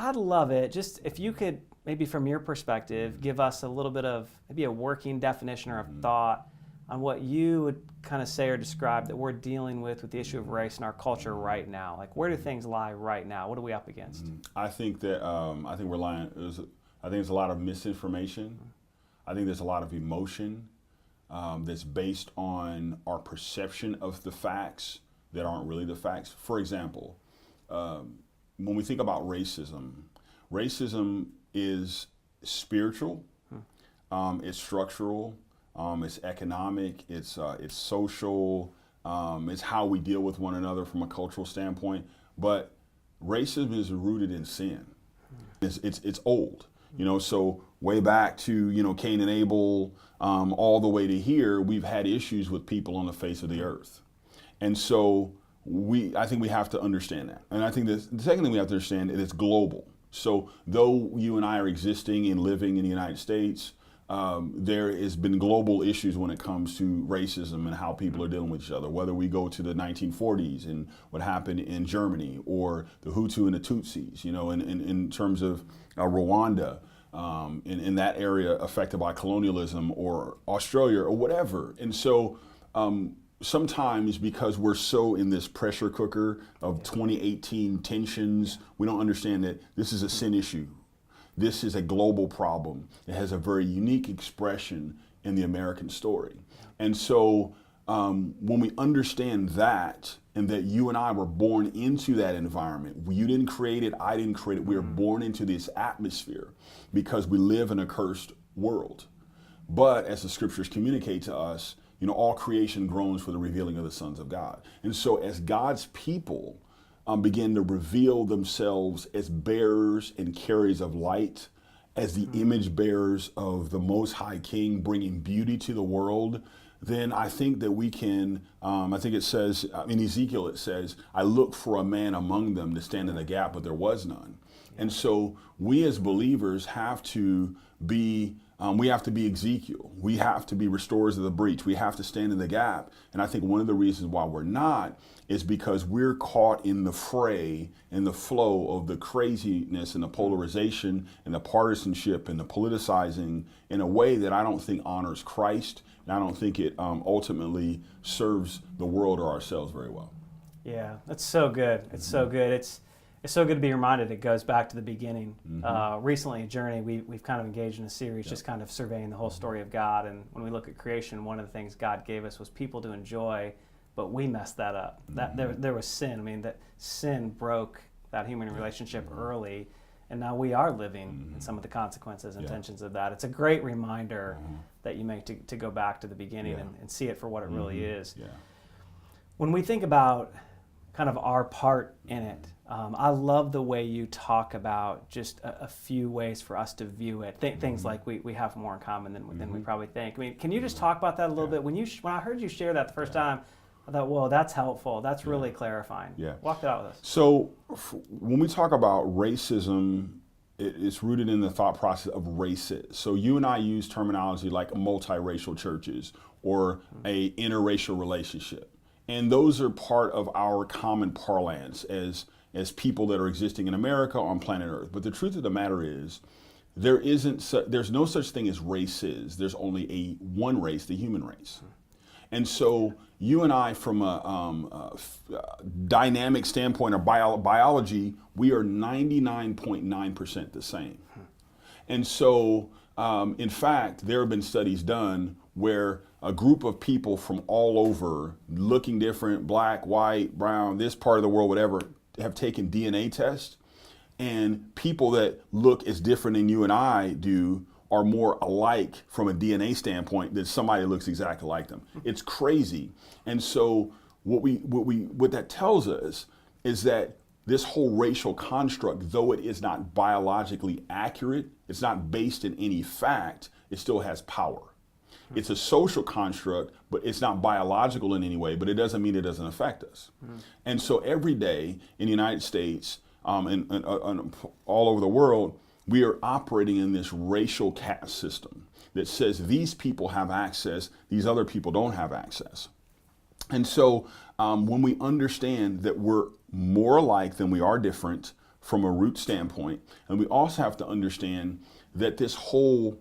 I'd love it. Just if you could, maybe from your perspective, give us a little bit of maybe a working definition or a thought on what you would kind of say or describe that we're dealing with the issue of race in our culture right now. Like, where do things lie right now? What are we up against? I think that I think we're lying. I think there's a lot of misinformation. I think there's a lot of emotion that's based on our perception of the facts that aren't really the facts. For example, when we think about racism, racism is spiritual, it's structural, it's economic, it's social, it's how we deal with one another from a cultural standpoint. But racism is rooted in sin. It's old, So way back to Cain and Abel, all the way to here, we've had issues with people on the face of the earth, and so I think we have to understand that. And I think the second thing we have to understand is it's global. So though you and I are existing and living in the United States, there has been global issues when it comes to racism and how people are dealing with each other, whether we go to the 1940s and what happened in Germany, or the Hutu and the Tutsis, in terms of Rwanda, in that area affected by colonialism, or Australia or whatever. And so sometimes, because we're so in this pressure cooker of 2018 tensions, we don't understand that this is a sin issue. This is a global problem. It has a very unique expression in the American story. And so when we understand that, and that you and I were born into that environment, you didn't create it, I didn't create it, we were born into this atmosphere because we live in a cursed world. But as the scriptures communicate to us, all creation groans for the revealing of the sons of God. And so as God's people begin to reveal themselves as bearers and carriers of light, as the image bearers of the Most High King, bringing beauty to the world, then I think that we can, I think it says, in Ezekiel it says, I looked for a man among them to stand in the gap, but there was none. And so we as believers have to be Ezekiel. We have to be restorers of the breach. We have to stand in the gap. And I think one of the reasons why we're not is because we're caught in the fray and the flow of the craziness and the polarization and the partisanship and the politicizing in a way that I don't think honors Christ. And I don't think it ultimately serves the world or ourselves very well. Yeah, that's so good. It's so good. It's so good to be reminded. It goes back to the beginning. Recently, in Journey, we've kind of engaged in a series just kind of surveying the whole story of God. And when we look at creation, one of the things God gave us was people to enjoy, but we messed that up. That there was sin. I mean, that sin broke that human relationship early, and now we are living in some of the consequences and tensions of that. It's a great reminder that you make to go back to the beginning and see it for what it really is. Yeah. When we think about kind of our part in it, I love the way you talk about just a few ways for us to view it. Things like we have more in common than we probably think. I mean, can you just talk about that a little bit? When I heard you share that the first time, I thought, whoa, that's helpful. That's really clarifying. Yeah. Walk that out with us. So when we talk about racism, it's rooted in the thought process of races. So you and I use terminology like multiracial churches or a interracial relationship. And those are part of our common parlance as people that are existing in America on planet Earth. But the truth of the matter is, there's no such thing as races. There's only one race, the human race. And so you and I, from a dynamic standpoint or biology, we are 99.9% the same. And so, in fact, there have been studies done where a group of people from all over, looking different, black, white, brown, this part of the world, whatever, have taken DNA tests, and people that look as different than you and I do are more alike from a DNA standpoint than somebody that looks exactly like them. It's crazy. And so what that tells us is that this whole racial construct, though it is not biologically accurate, it's not based in any fact, it still has power. It's a social construct, but it's not biological in any way, but it doesn't mean it doesn't affect us. And so every day in the United States and all over the world, we are operating in this racial caste system that says these people have access, these other people don't have access. And so when we understand that we're more alike than we are different, from a root standpoint. And we also have to understand that this whole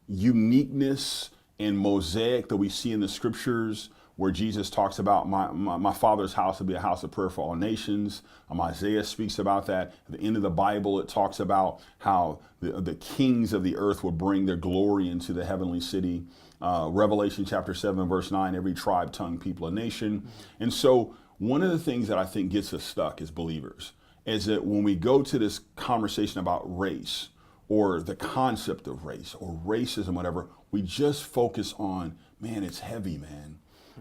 uniqueness and mosaic that we see in the scriptures, where Jesus talks about my Father's house will be a house of prayer for all nations. Isaiah speaks about that. At the end of the Bible, it talks about how the kings of the earth will bring their glory into the heavenly city. Revelation chapter 7, verse 9, every tribe, tongue, people, and nation. And so one of the things that I think gets us stuck as believers is that when we go to this conversation about race, or the concept of race, or racism, whatever, we just focus on, man, it's heavy, man.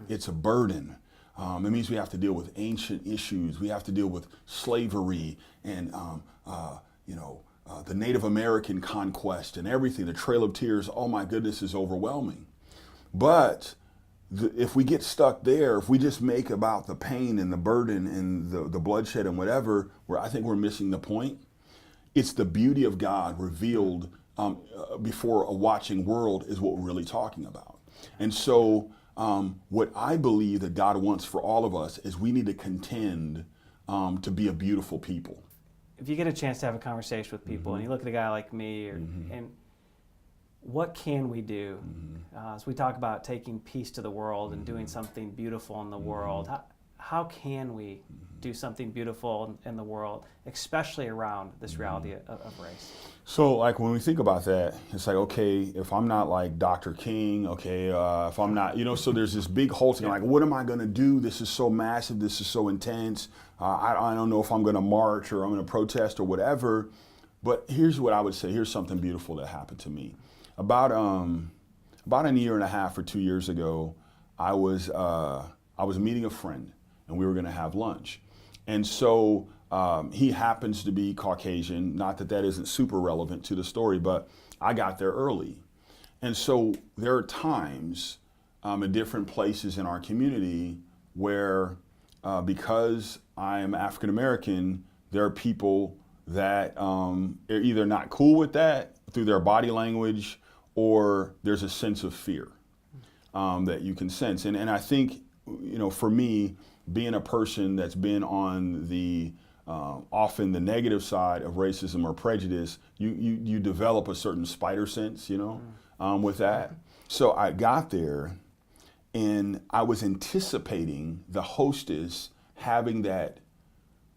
It's a burden. It means we have to deal with ancient issues. We have to deal with slavery and, the Native American conquest and everything. The Trail of Tears, oh my goodness, is overwhelming. But if we get stuck there, if we just make about the pain and the burden and the bloodshed and whatever, I think we're missing the point. It's the beauty of God revealed before a watching world is what we're really talking about. And so what I believe that God wants for all of us is we need to contend to be a beautiful people. If you get a chance to have a conversation with people, and you look at a guy like me, and what can we do? As we talk about taking peace to the world and doing something beautiful in the world, how can we do something beautiful in the world, especially around this reality of race? So like when we think about that, it's like, okay, if I'm not like Dr. King, okay, if I'm not, so there's this big whole thing, like, what am I going to do? This is so massive. This is so intense. I don't know if I'm going to march or I'm going to protest or whatever. But here's what I would say. Here's something beautiful that happened to me. About a year and a half or 2 years ago, I was meeting a friend, and we were going to have lunch. And so he happens to be Caucasian. Not that isn't super relevant to the story, but I got there early. And so there are times in different places in our community where because I am African American, there are people that are either not cool with that through their body language, or there's a sense of fear that you can sense. And I think, for me, being a person that's been on the often the negative side of racism or prejudice, you develop a certain spider sense, with that. So I got there, and I was anticipating the hostess having that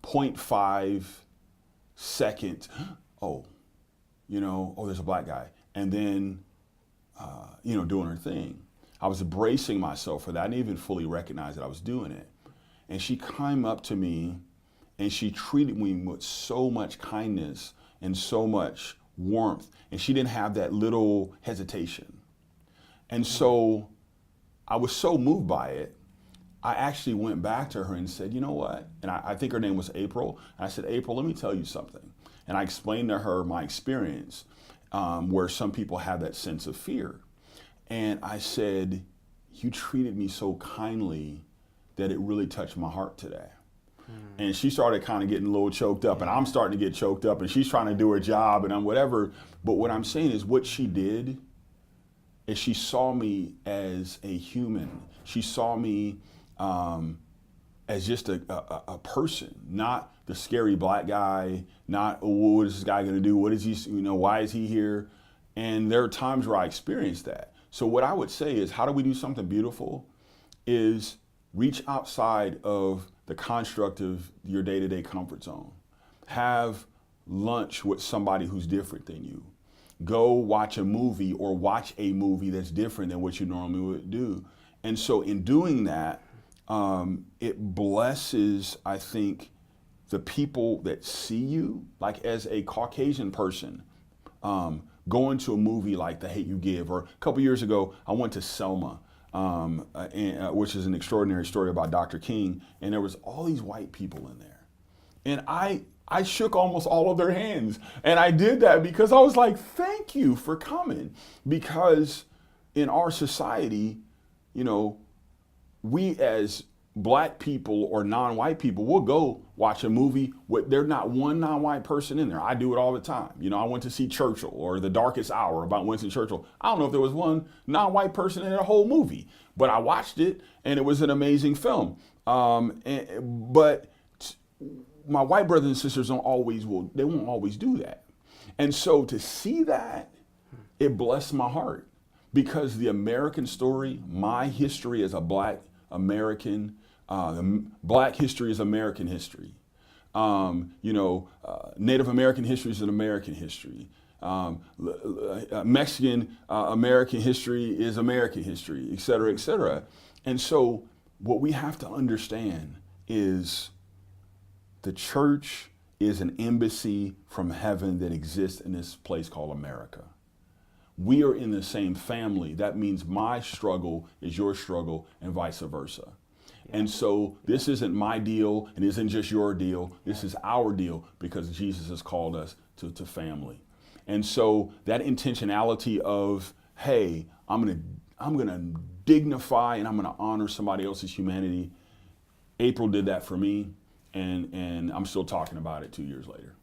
0.5 second, there's a black guy, and then, doing her thing. I was bracing myself for that. I didn't even fully recognize that I was doing it. And she came up to me, and she treated me with so much kindness and so much warmth, and she didn't have that little hesitation. And so I was so moved by it, I actually went back to her and said, you know what? And I think her name was April. And I said, April, let me tell you something. And I explained to her my experience where some people have that sense of fear. And I said, you treated me so kindly that it really touched my heart today. And she started kind of getting a little choked up, and I'm starting to get choked up, and she's trying to do her job, and I'm whatever. But what I'm saying is, what she did is she saw me as a human. She saw me as just a person, not the scary black guy, not, what is this guy gonna do? What is he, why is he here? And there are times where I experienced that. So what I would say is, how do we do something beautiful? Is reach outside of the construct of your day-to-day comfort zone. Have lunch with somebody who's different than you. Go watch a movie, or watch a movie that's different than what you normally would do. And so in doing that, it blesses, I think, the people that see you. Like as a Caucasian person, going to a movie like The Hate U Give, or a couple years ago, I went to Selma, which is an extraordinary story about Dr. King, and there was all these white people in there. And I shook almost all of their hands. And I did that because I was like, thank you for coming. Because in our society, we as black people or non-white people will go watch a movie with there's not one non-white person in there. I do it all the time. I went to see Churchill, or The Darkest Hour about Winston Churchill. I don't know if there was one non-white person in the whole movie, but I watched it, and it was an amazing film. But my white brothers and sisters won't always do that. And so to see that, it blessed my heart, because the American story, my history as a black American, black history is American history. Native American history is an American history. Mexican American history is American history, et cetera, et cetera. And so what we have to understand is the church is an embassy from heaven that exists in this place called America. We are in the same family. That means my struggle is your struggle and vice versa. And so this isn't my deal and isn't just your deal. This is our deal, because Jesus has called us to family. And so that intentionality of, hey, I'm gonna dignify and I'm gonna honor somebody else's humanity. April did that for me, and I'm still talking about it 2 years later.